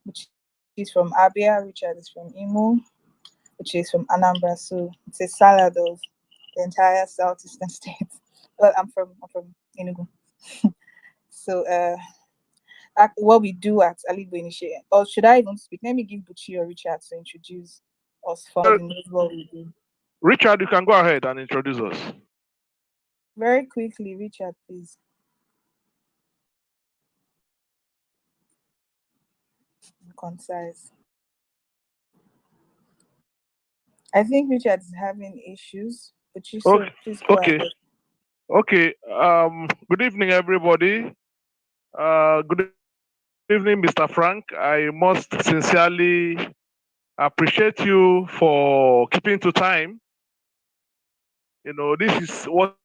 which is from Abia. Richard is from Imo, which is from Anambra. So it's a salad of the entire southeastern state. Well, I'm from Enugu. So what we do at Aligbo Initiative, or should I even speak? Let me give Buchi or Richard to introduce us for Uh, the news what we do. Richard, you can go ahead and introduce us. Very quickly, Richard, please. Concise. I think Richard is having issues, but you so Okay, please go okay, ahead. okay. Good evening, everybody. Good evening, Mr. Frank. I must sincerely appreciate you for keeping to time. This is what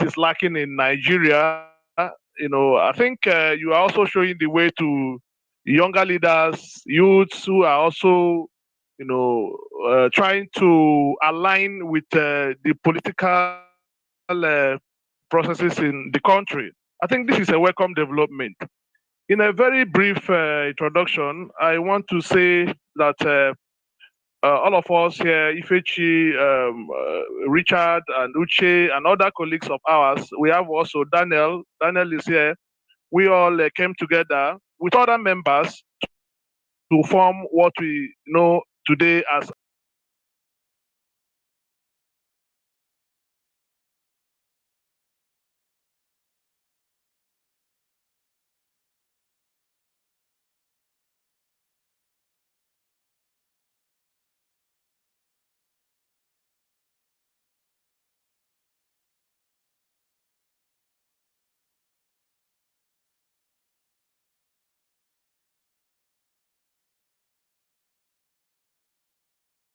is lacking in Nigeria. I think you are also showing the way to younger leaders, youths who are also, trying to align with the political processes in the country. I think this is a welcome development. In a very brief introduction, I want to say that all of us here, Ifechi, Richard, and Uche, and other colleagues of ours, we have also Daniel. Daniel is here. We all came together with other members to form what we know today as Aligbo Initiative. We are trying to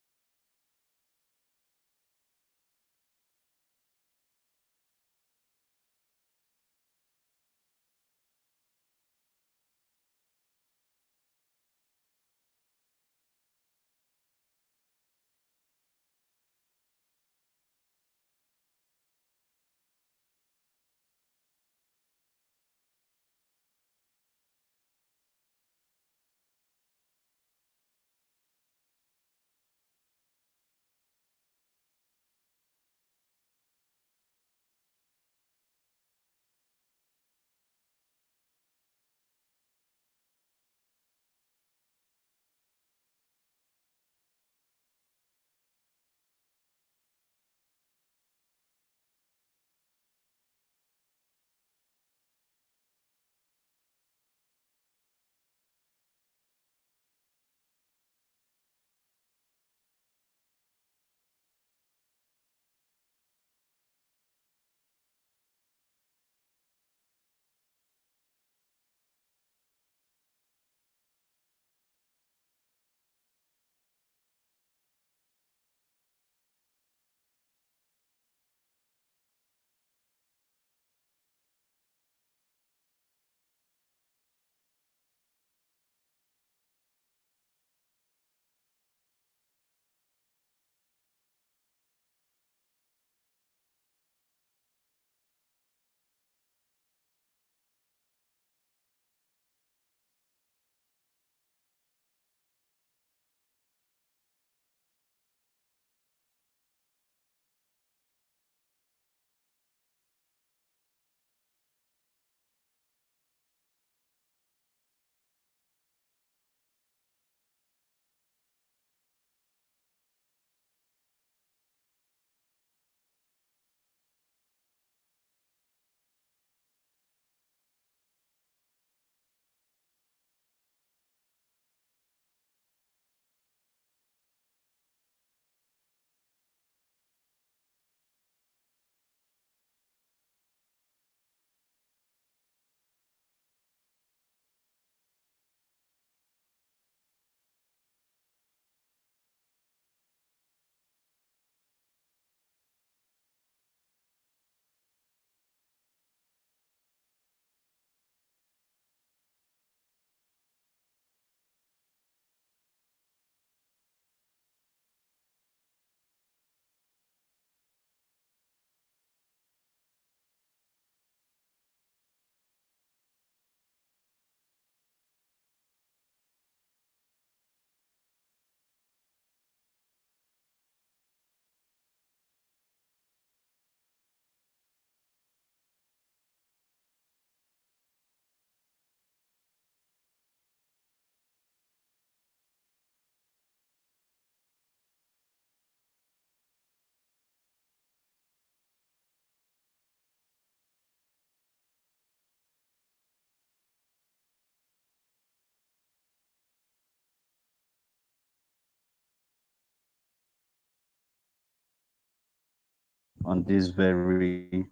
on this very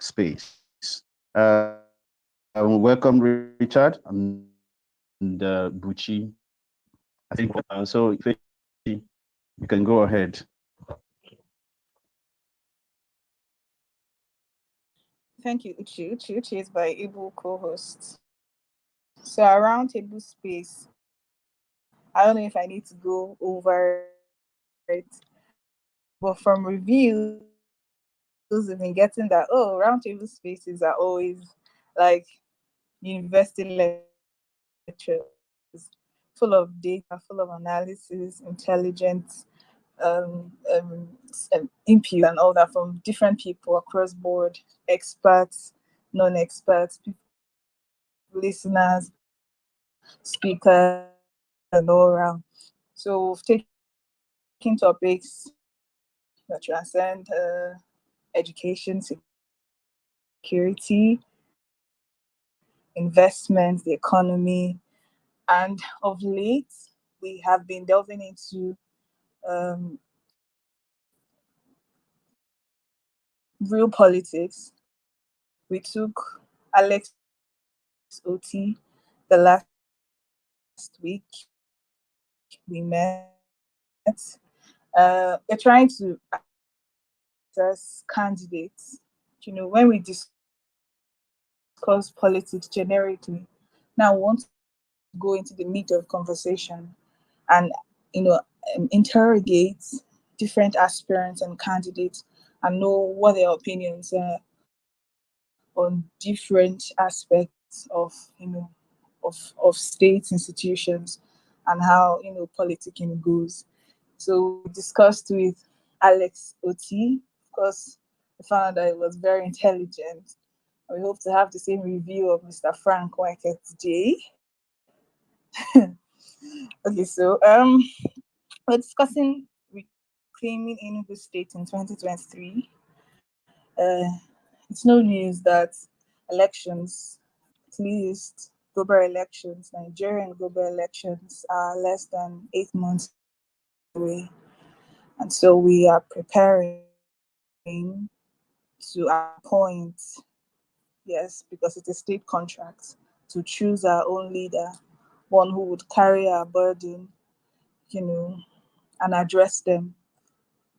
space. Welcome, Richard and Buchi. I think so. Ifechi, you can go ahead. Thank you, Uchi. Uchi is my able co-host. So our roundtable space, I don't know if I need to go over it, but from reviews, we've been getting that, roundtable spaces are always like university lectures, full of data, full of analysis, intelligence, input and all that from different people across board, experts, non-experts, people listeners, speakers, and all around. So we've taken topics that transcend education, security, investments, the economy, and of late we have been delving into um, real politics. We took Alex OT the last week. We met. We're trying to assess candidates. When we discuss politics generically, now we want to go into the meat of conversation and interrogate different aspirants and candidates and know what their opinions are on different aspects of state institutions and how politicking goes. So we discussed with Alex Ot. Of course, we found out that he was very intelligent. We hope to have the same review of Mr. Frank Nweke today. Okay, so we're discussing reclaiming Enugu State in 2023. It's no news that elections, at least global elections, Nigerian global elections, are less than 8 months away. And so we are preparing to appoint, yes, because it's a state contract, to choose our own leader, one who would carry our burden, and address them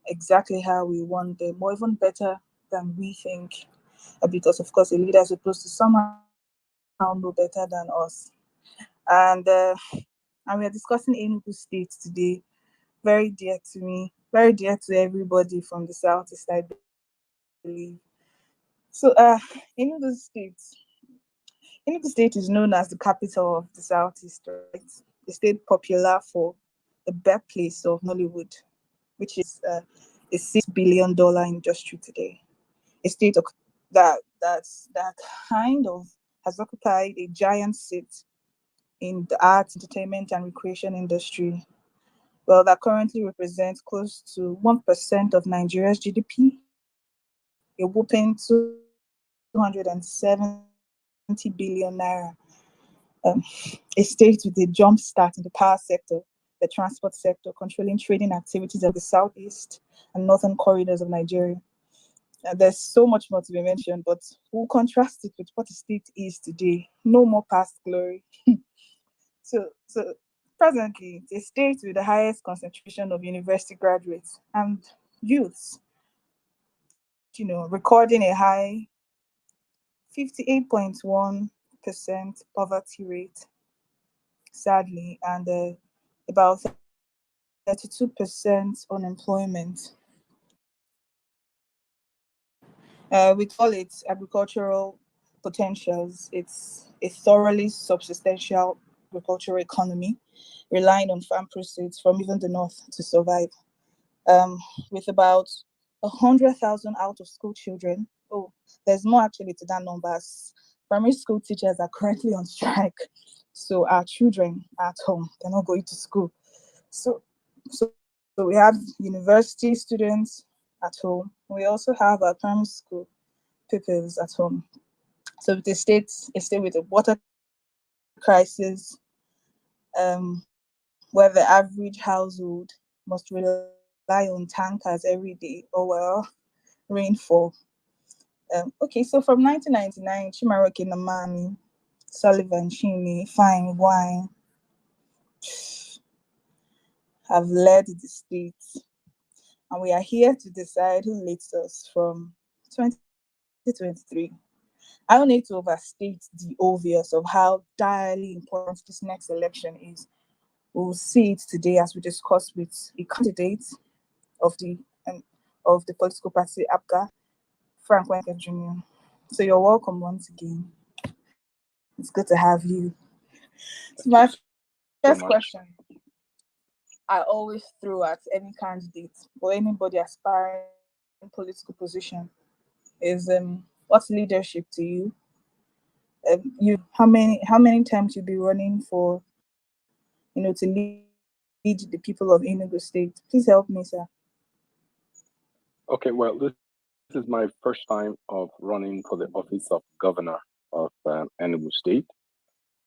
exactly how we want them, or even better than we think. Because, of course, a leader is supposed to somehow know better than us. And and we are discussing Enugu State today. Very dear to me, very dear to everybody from the southeast, I believe. So, Enugu State. Enugu State is known as the capital of the southeast, right? A state popular for the birthplace of Nollywood, which is a $6 billion industry today. A state that kind of has occupied a giant seat in the arts, entertainment, and recreation industry. Well, that currently represents close to 1% of Nigeria's GDP, a whopping 270 billion naira. Um, a state with a jump start in the power sector, the transport sector, controlling trading activities along the southeast and northern corridors of Nigeria. There's so much more to be mentioned, but we'll contrast it with what the state is today. No more past glory. So presently, it's a state with the highest concentration of university graduates and youths, recording a high 58.1% poverty rate, sadly, and about 32% unemployment. We call it agricultural potentials. It's a thoroughly subsistential agricultural economy relying on farm proceeds from even the north to survive. With about 100,000 out of school children. Oh, there's more actually to that number. Primary school teachers are currently on strike, so our children are at home. They're not going to school. So, so we have university students at home. We also have our primary school pupils at home. So with a state with a water crisis, where the average household must rely on tankers every day. Oh well, rainfall. Okay, so from 1999, Chimaroke Namani, Sullivan Chini, Fine Wine have led the state, and we are here to decide who leads us from 2023. I don't need to overstate the obvious of how direly important this next election is. We'll see it today as we discuss with a candidate of the political party APGA, Frank Nweke Jr. So you're welcome once again. It's good to have you. So my first question I always throw at any candidate or anybody aspiring political position is what's leadership to you? You how many times you'll be running for to lead the people of Enugu State? Please help me, sir. Okay, well, this is my first time of running for the office of governor of Enugu State.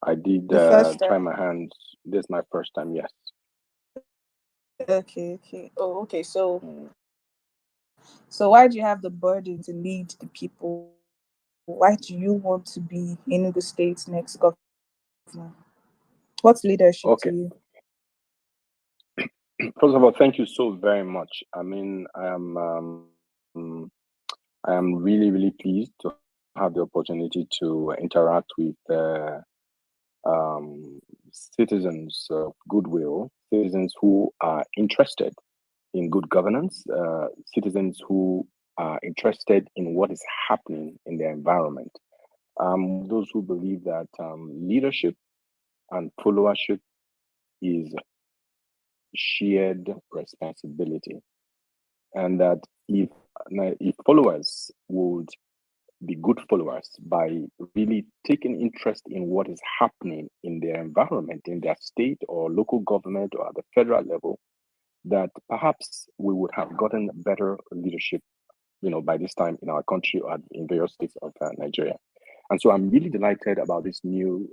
I did try my hands. This is my first time, yes. Okay. Oh, okay. So why do you have the burden to lead the people? Why do you want to be Enugu State's next governor? What's leadership to you? First of all, thank you so very much. I mean, I am really, really pleased to have the opportunity to interact with citizens of goodwill, citizens who are interested in good governance, citizens who are interested in what is happening in their environment. Those who believe that leadership and followership is shared responsibility, and that if followers would be good followers by really taking interest in what is happening in their environment, in their state or local government or at the federal level, that perhaps we would have gotten better leadership, by this time in our country or in various states of Nigeria. And so I'm really delighted about this new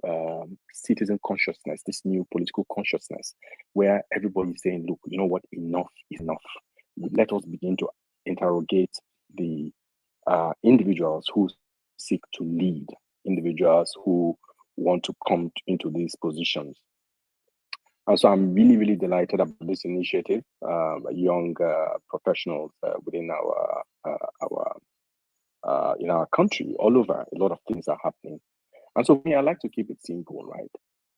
citizen consciousness, this new political consciousness, where everybody is saying, look, you know what, enough is enough. Let us begin to interrogate the individuals who seek to lead, individuals who want to come into these positions. And so I'm really, really delighted about this initiative. Young professionals within in our country, all over, a lot of things are happening. And so for me, I like to keep it simple, right?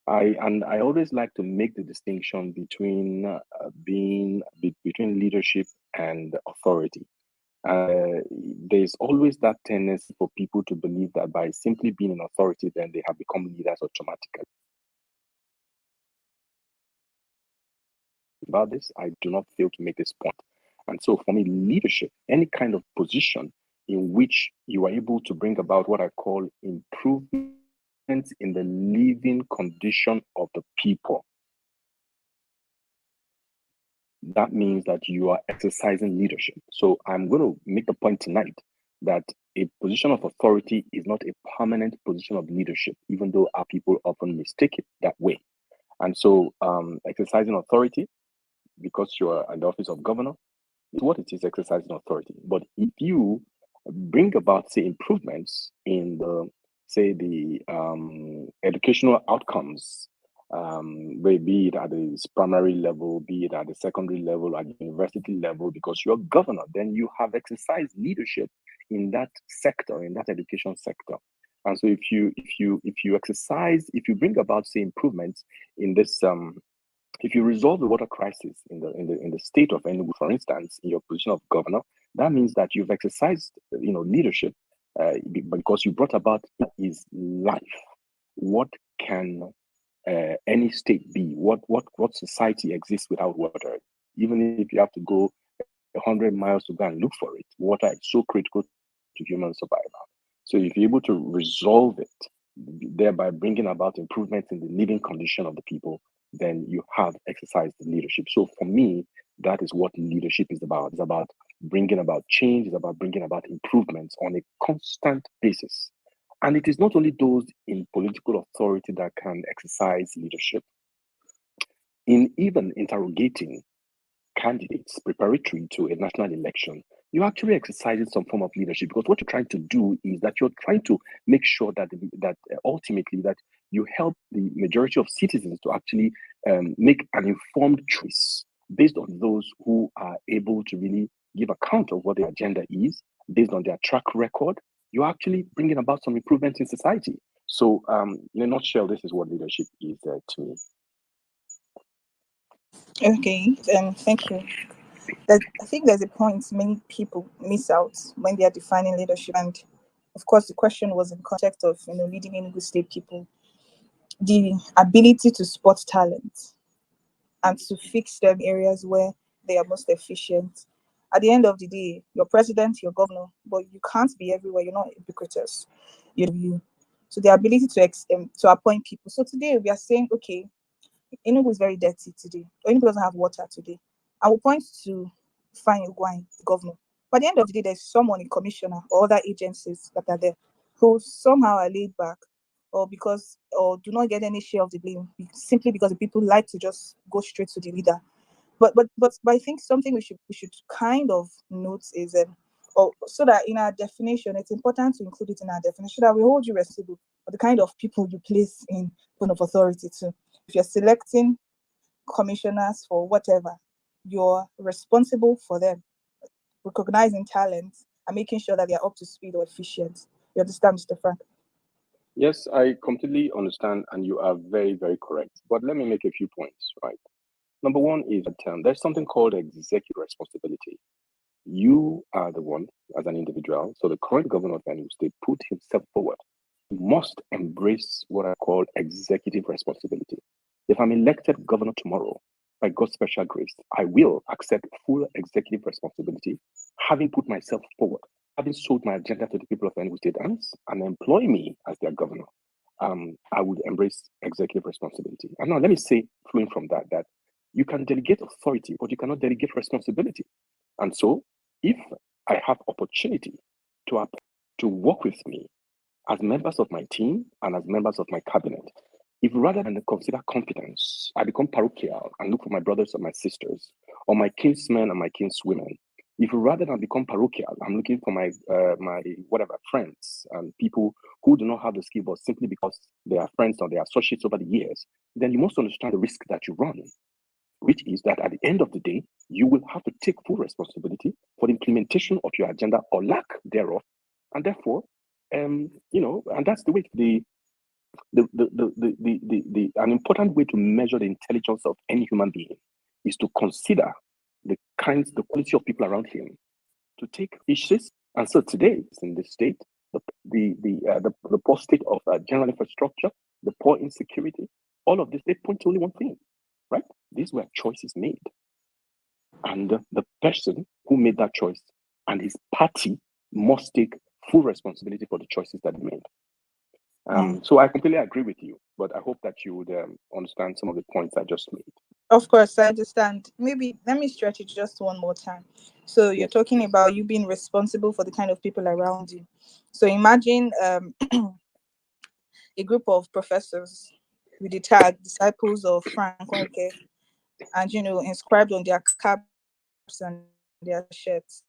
I always like to make the distinction between between leadership and authority. There's always that tendency for people to believe that by simply being an authority, then they have become leaders automatically. About this, I do not fail to make this point. And so for me, leadership, any kind of position in which you are able to bring about what I call improvements in the living condition of the people, that means that you are exercising leadership. So I'm going to make the point tonight that a position of authority is not a permanent position of leadership, even though our people often mistake it that way. And so exercising authority, because you are in the office of governor, is what it is, exercising authority. But if you bring about, say, improvements in the educational outcomes, be it at the primary level, be it at the secondary level, at the university level, because you're governor, then you have exercised leadership in that sector, in that education sector. And so if you bring about, say, improvements in this if you resolve the water crisis in the state of Enugu, for instance, in your position of governor, that means that you've exercised, leadership, because you brought about is life. What can any state be? What society exists without water? Even if you have to go 100 miles to go and look for it, water is so critical to human survival. So if you're able to resolve it, thereby bringing about improvements in the living condition of the people, then you have exercised leadership. So for me, that is what leadership is about. It's about bringing about change. It's about bringing about improvements on a constant basis. And it is not only those in political authority that can exercise leadership. In even interrogating candidates preparatory to a national election, you're actually exercising some form of leadership, because what you're trying to do is that you're trying to make sure that ultimately that you help the majority of citizens to actually make an informed choice based on those who are able to really give account of what their agenda is based on their track record. You're actually bringing about some improvements in society. So, in a nutshell, this is what leadership is to me. Okay, thank you. I think there's a point many people miss out when they are defining leadership, and of course, the question was in context of leading Enugu State people, the ability to spot talent and to fix them areas where they are most efficient. At the end of the day, you're president, you're governor, but you can't be everywhere. You're not ubiquitous. You. So the ability to appoint people. So today we are saying, okay, Enugu is very dirty today. Enugu doesn't have water today. I will point to Fine Ugwine, the governor. But at the end of the day, there's someone in commissioner or other agencies that are there who somehow are laid back or do not get any share of the blame simply because the people like to just go straight to the leader. But I think something we should kind of note is or so that in our definition, it's important to include it in our definition so that we hold you responsible for the kind of people you place in point of authority too. If you're selecting commissioners for whatever, you're responsible for them, recognizing talent and making sure that they're up to speed or efficient. You understand, Mr. Frank? Yes, I completely understand, and you are very, very correct. But let me make a few points, right? Number one is that there's something called executive responsibility. You are the one as an individual. So the current governor of Enugu State put himself forward. He must embrace what I call executive responsibility. If I'm elected governor tomorrow, by God's special grace, I will accept full executive responsibility, having put myself forward, having sold my agenda to the people of Enugu State and employ me as their governor. I would embrace executive responsibility. And now let me say, flowing from that you can delegate authority, but you cannot delegate responsibility. And so, if I have opportunity to work with me as members of my team and as members of my cabinet, if rather than consider competence, I become parochial and look for my brothers or my sisters, or my kinsmen and my kinswomen, if rather than become parochial, I'm looking for my whatever friends and people who do not have the skill, but simply because they are friends or they are associates over the years, then you must understand the risk that you run, which is that at the end of the day, you will have to take full responsibility for the implementation of your agenda or lack thereof. And therefore, and that's the way an important way to measure the intelligence of any human being is to consider the quality of people around him to take issues. And so today, in this state, the poor state of general infrastructure, the poor insecurity, all of this, they point to only one thing, right? These were choices made. And the person who made that choice and his party must take full responsibility for the choices that they made. So I completely agree with you, but I hope that you would understand some of the points I just made. Of course, I understand. Maybe let me stretch it just one more time. So you're talking about you being responsible for the kind of people around you. So imagine a group of professors with the tag disciples of Frank Nweke and inscribed on their caps and their shirts.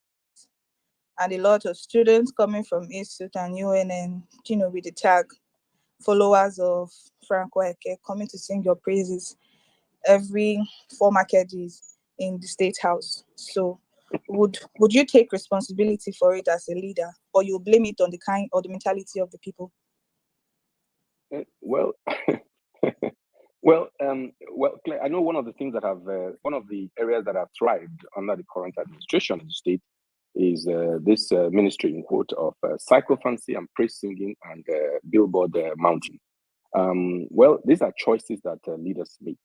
And a lot of students coming from Institute and UNN, with the tag followers of Frank Nweke coming to sing your praises every 4 market days in the state house. So would you take responsibility for it as a leader, or you blame it on the kind or the mentality of the people? Well, Claire, I know one of the things that one of the areas that have thrived under the current administration in the state is this ministry, in quote, of psychophancy and praise singing and billboard mounting. Well, these are choices that leaders make.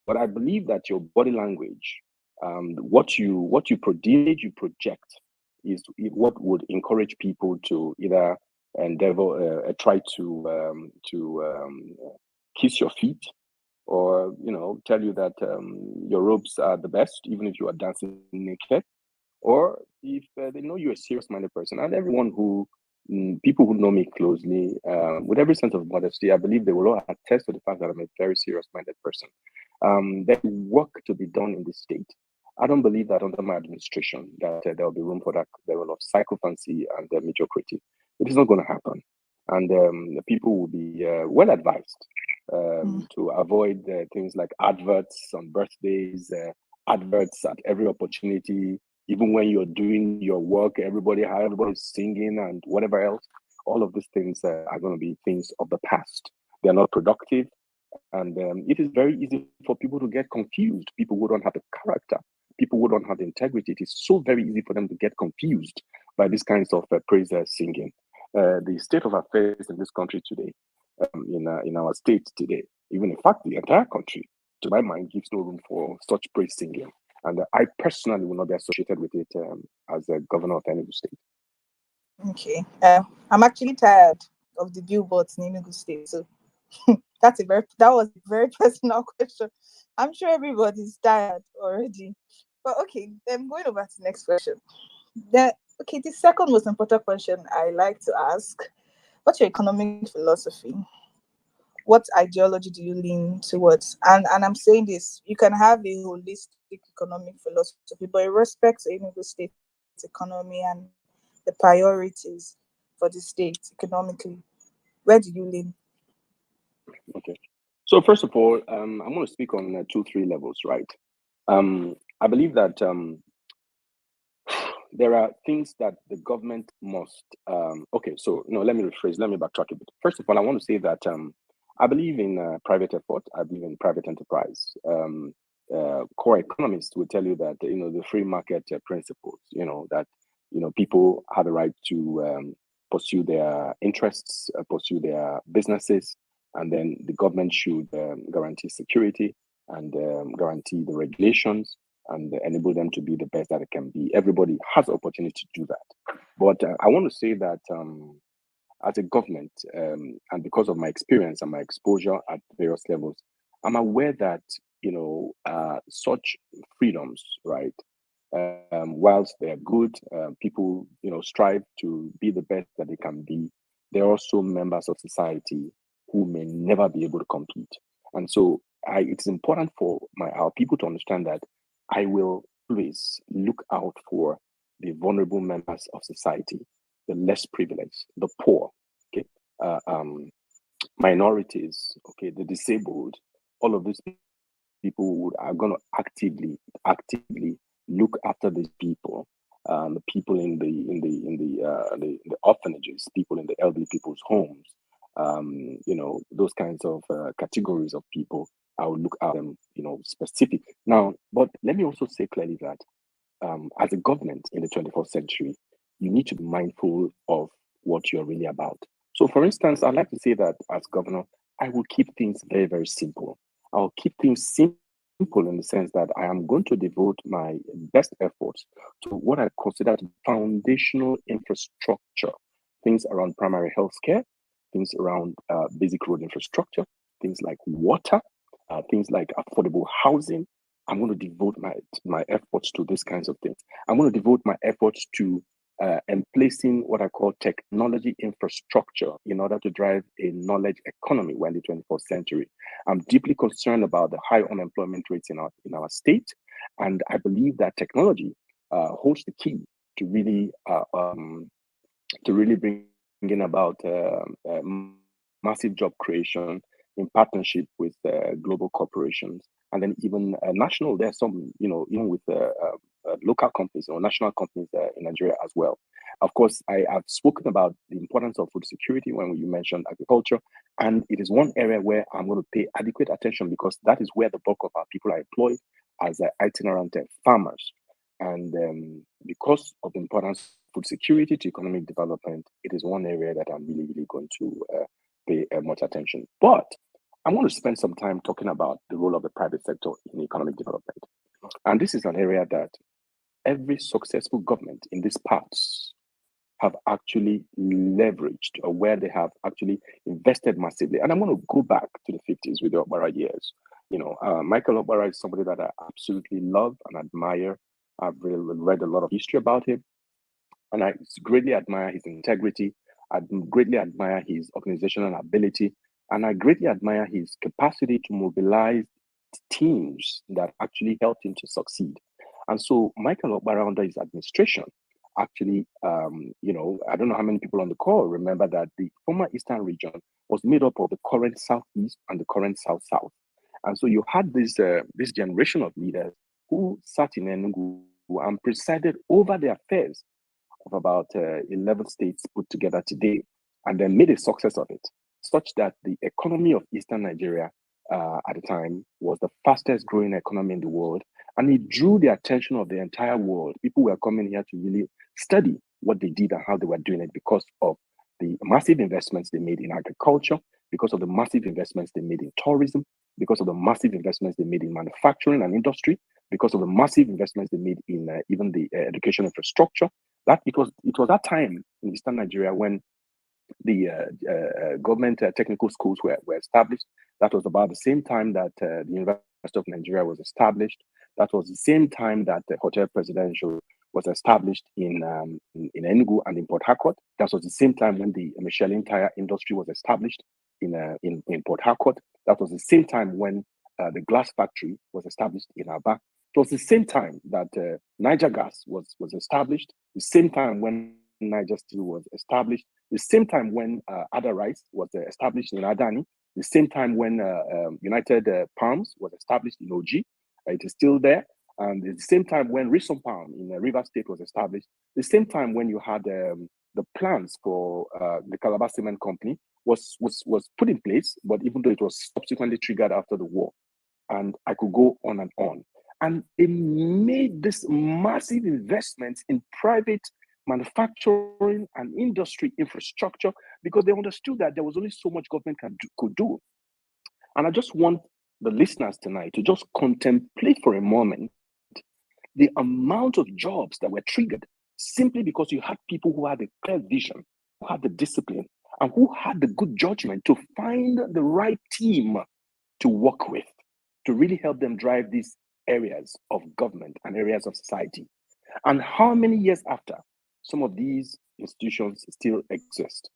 But I believe that your body language, what you project, is what would encourage people to either endeavor, try to kiss your feet, or tell you that your robes are the best, even if you are dancing naked, or if they know you're a serious-minded person. And everyone people who know me closely, with every sense of modesty, I believe they will all attest to the fact that I'm a very serious-minded person. There's work to be done in this state. I don't believe that under my administration that there will be room for that level of sycophancy and mediocrity. It is not going to happen, and the people will be well advised to avoid things like adverts on birthdays, adverts at every opportunity. Even when you're doing your work, everybody's singing and whatever else. All of these things are going to be things of the past. They are not productive, and it is very easy for people to get confused. People who don't have the character, people who don't have the integrity. It is so very easy for them to get confused by these kinds of praise singing. The state of affairs in this country today, in our state today, even in fact the entire country, to my mind, gives no room for such praise singing. And I personally will not be associated with it as a governor of Enugu State. Okay. I'm actually tired of the billboards in Enugu State. So that was a very personal question. I'm sure everybody's tired already. But okay, then going over to the next question. The second most important question I like to ask: what's your economic philosophy? What ideology do you lean towards? And I'm saying this, you can have a holistic economic philosophy, but in respect to Enugu State's economy and the priorities for the state economically, where do you lean? Okay. So first of all, I'm going to speak on 2-3 levels, right? I believe that there are things that the government must. Okay, so no, let me rephrase. Let me backtrack a bit. First of all, I want to say that I believe in private effort. I believe in private enterprise. Core economists will tell you that the free market principles. That people have the right to pursue their interests, pursue their businesses, and then the government should guarantee security and guarantee the regulations and enable them to be the best that it can be. Everybody has the opportunity to do that. But I want to say that as a government, and because of my experience and my exposure at various levels, I'm aware that such freedoms, right? Whilst they are good, people strive to be the best that they can be. They're also members of society who may never be able to compete, and so it's important for our people to understand that I will always look out for the vulnerable members of society, the less privileged, the poor, okay, minorities, okay, the disabled. All of these people are going to actively look after these people, the people in the orphanages, people in the elderly people's homes, those kinds of categories of people. I will look at them, specific. Now, but let me also say clearly that as a government in the 21st century, you need to be mindful of what you're really about. So, for instance, I'd like to say that as governor, I will keep things very, very simple. I'll keep things simple in the sense that I am going to devote my best efforts to what I consider to be foundational infrastructure, things around primary health care, things around basic road infrastructure, things like water, things like affordable housing. I'm going to devote my efforts to these kinds of things. I'm going to devote my efforts to emplacing what I call technology infrastructure in order to drive a knowledge economy. We're in the 21st century. I'm deeply concerned about the high unemployment rates in our state, and I believe that technology holds the key to really bringing about massive job creation in partnership with global corporations, and then even national. There's some, even with local companies or national companies in Nigeria as well. Of course, I have spoken about the importance of food security when you mentioned agriculture, and it is one area where I'm going to pay adequate attention because that is where the bulk of our people are employed as itinerant farmers. And because of the importance of food security to economic development, it is one area that I'm really, really going to pay much attention. But I want to spend some time talking about the role of the private sector in economic development. And this is an area that every successful government in these parts have actually leveraged, or where they have actually invested massively. And I'm going to go back to the 50s with the Obara years. Michael Obara is somebody that I absolutely love and admire. I've read a lot of history about him, and I greatly admire his integrity. I greatly admire his organizational ability, and I greatly admire his capacity to mobilize teams that actually helped him to succeed. And so Michael Okpara, under his administration, actually, I don't know how many people on the call remember that the former Eastern region was made up of the current Southeast and the current South-South. And so you had this generation of leaders who sat in Enugu and presided over the affairs of about 11 states put together today, and then made a success of it, such that the economy of Eastern Nigeria at the time was the fastest growing economy in the world. And it drew the attention of the entire world. People were coming here to really study what they did and how they were doing it because of the massive investments they made in agriculture, because of the massive investments they made in tourism, because of the massive investments they made in manufacturing and industry, because of the massive investments they made in even the education infrastructure. It was that time in Eastern Nigeria when the government technical schools were established. That was about the same time that the University of Nigeria was established. That was the same time that the Hotel Presidential was established in Enugu and in Port Harcourt. That was the same time when the Michelin tire industry was established in Port Harcourt. That was the same time when the glass factory was established in Aba. It was the same time that Niger Gas was established. The same time when Niger Steel was established. The same time when Ada Rice was established in Adani. The same time when United Palms was established in OG. It is still there. And at the same time when Rison Palm in River State was established. The same time when you had the plans for the Calabar Cement Company was put in place, but even though it was subsequently triggered after the war. And I could go on and on. And they made this massive investments in private manufacturing and industry infrastructure because they understood that there was only so much government could do. And I just want the listeners tonight to just contemplate for a moment the amount of jobs that were triggered simply because you had people who had a clear vision, who had the discipline, and who had the good judgment to find the right team to work with, to really help them drive these areas of government and areas of society. And how many years after, some of these institutions still exist?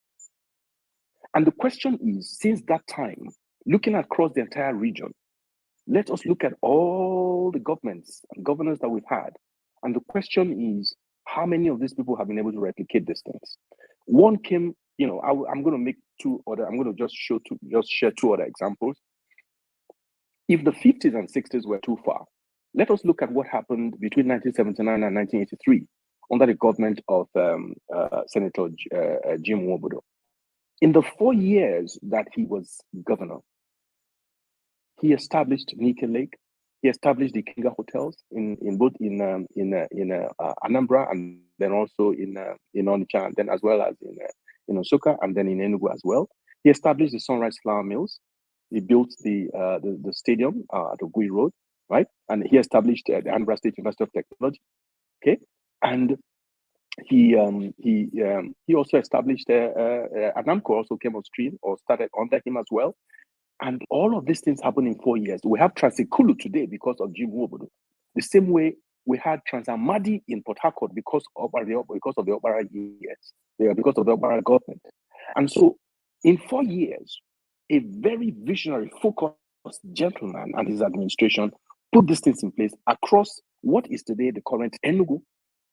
And the question is, since that time, looking across the entire region, let us look at all the governments and governors that we've had. And the question is, how many of these people have been able to replicate these things? One came, I'm going to make I'm going to just share two other examples. If the 50s and 60s were too far, let us look at what happened between 1979 and 1983 under the government of Senator Jim Nwobodo. In the 4 years that he was governor, he established Nweke Lake. He established the Kinga hotels in both in Anambra and then also in Onitsha, and then as well as in Nsukka and then in Enugu as well. He established the Sunrise Flour Mills. He built the stadium at Ogui Road, right? And he established the Anambra State University of Technology. Okay, and he also established Anamco also came on stream or started under him as well. And all of these things happened in 4 years. We have Transikulu today because of Jim Nwobodo. The same way we had Transamadi in Port Harcourt because of the Okpara years, because of the Okpara government. And so in 4 years, a very visionary, focused gentleman and his administration put these things in place across what is today the current Enugu,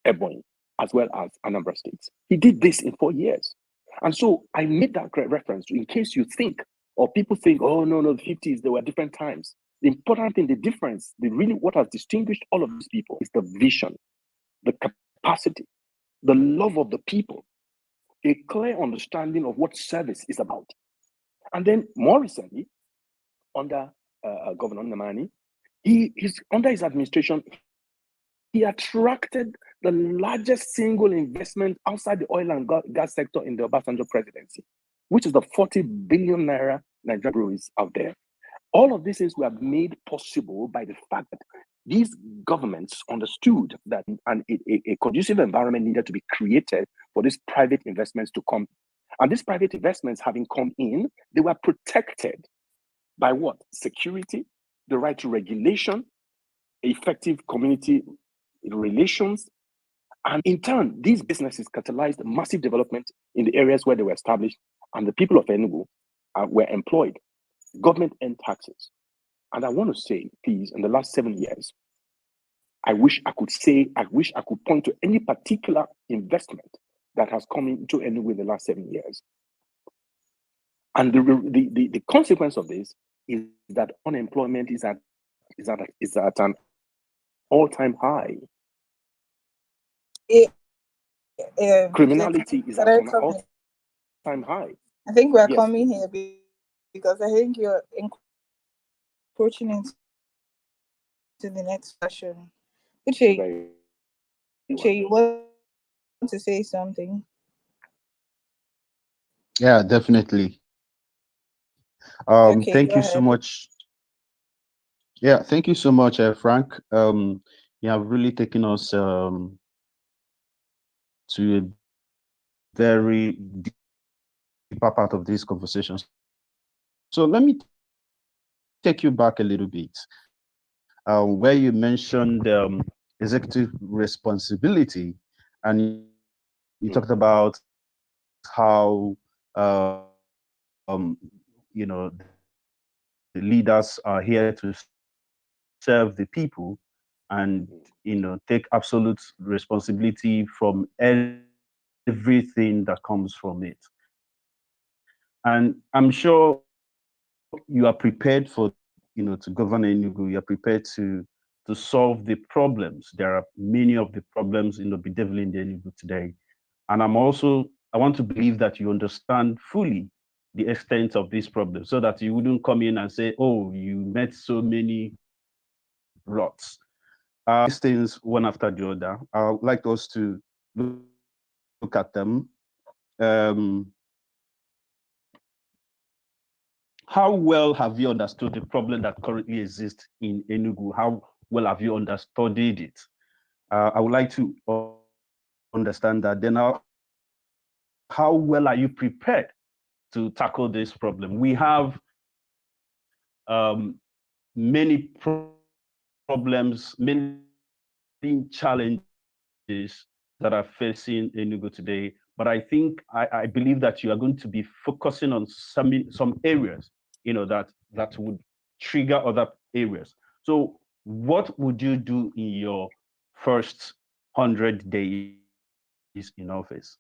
Ebonyi, as well as Anambra states. He did this in 4 years. And so I made that reference in case you think, or people think, oh, no, the 50s, there were different times. The important thing, the difference, what has distinguished all of these people is the vision, the capacity, the love of the people, a clear understanding of what service is about. And then more recently, under Governor Namani, under his administration, he attracted the largest single investment outside the oil and gas sector in the Obasanjo presidency, which is the 40 billion naira Nigerian breweries out there. All of these things were made possible by the fact that these governments understood that a conducive environment needed to be created for these private investments to come. And these private investments having come in, they were protected by what? Security, the right to regulation, effective community relations. And in turn, these businesses catalyzed massive development in the areas where they were established, and the people of Enugu were employed. Government earned taxes. And I want to say, please, in the last 7 years, I wish I could point to any particular investment that has come into Enugu in the last 7 years. And the consequence of this is that unemployment is at an all-time high. Criminality is at an all-time high. I think we're Yes. coming here because I think you're encroaching into the next question. Uche, you want to say something? Yeah, definitely. Okay, Thank go you so ahead. much. Yeah, thank you so much, Frank. You have really taken us to a very deeper part of this conversation. So let me take you back a little bit, where you mentioned executive responsibility, and you talked about how you know, the leaders are here to serve the people, and take absolute responsibility from everything that comes from it. And I'm sure you are prepared for, to govern Enugu. You are prepared to solve the problems. There are many of the problems bedeviling the Enugu today. And I want to believe that you understand fully the extent of this problem, so that you wouldn't come in and say, oh, you met so many rots. These things one after the other. I would like us to look at them. How well have you understood the problem that currently exists in Enugu? How well have you understood it? I would like to understand that. Then how well are you prepared to tackle this problem? We have many problems, many challenges that are facing Enugu today. But I think I believe that you are going to be focusing on some areas, that would trigger other areas. So what would you do in your first 100 days in office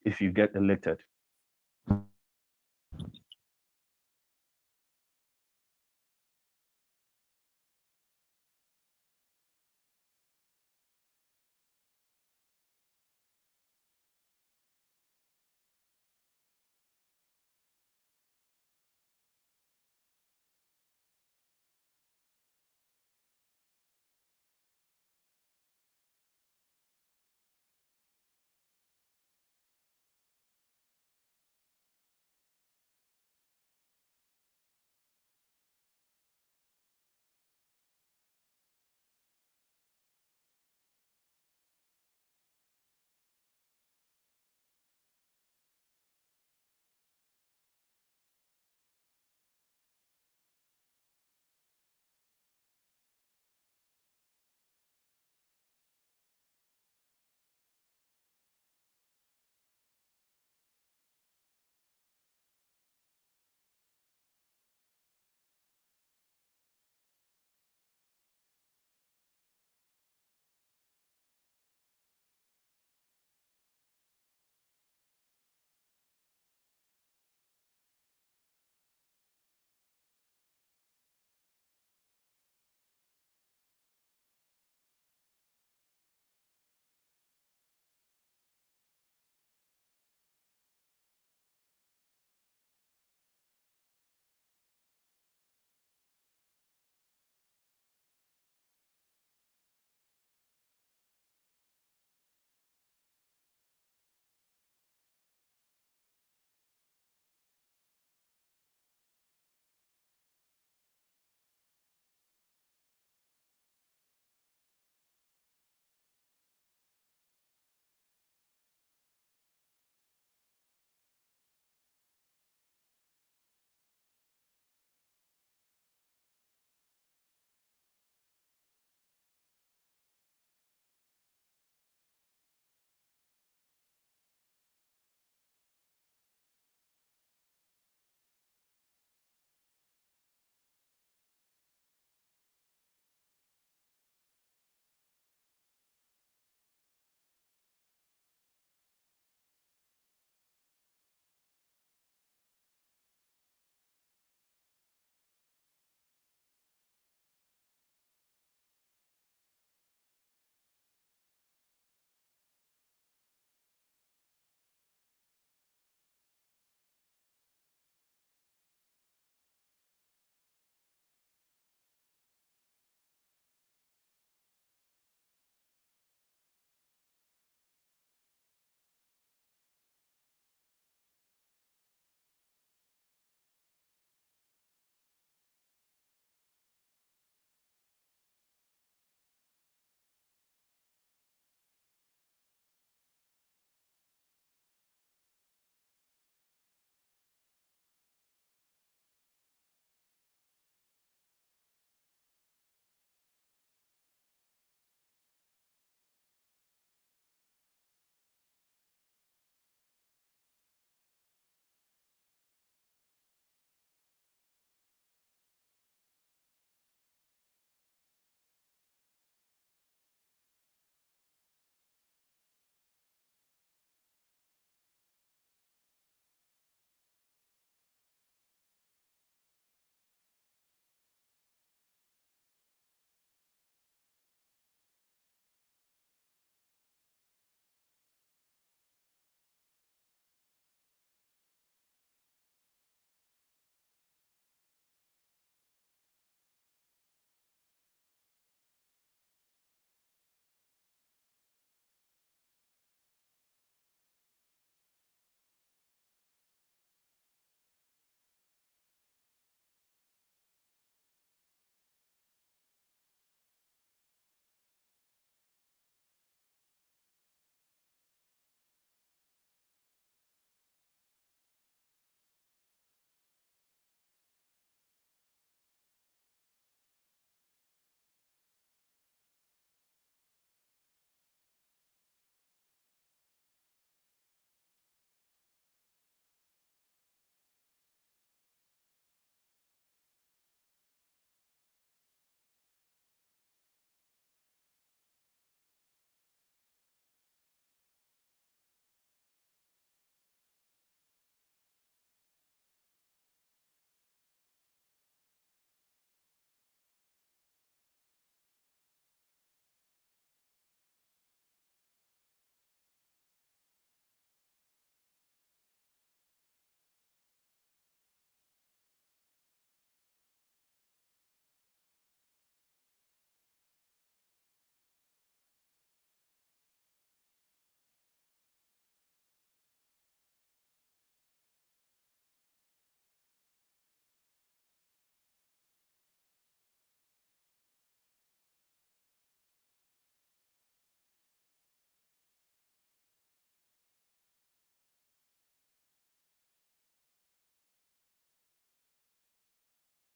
if you get elected?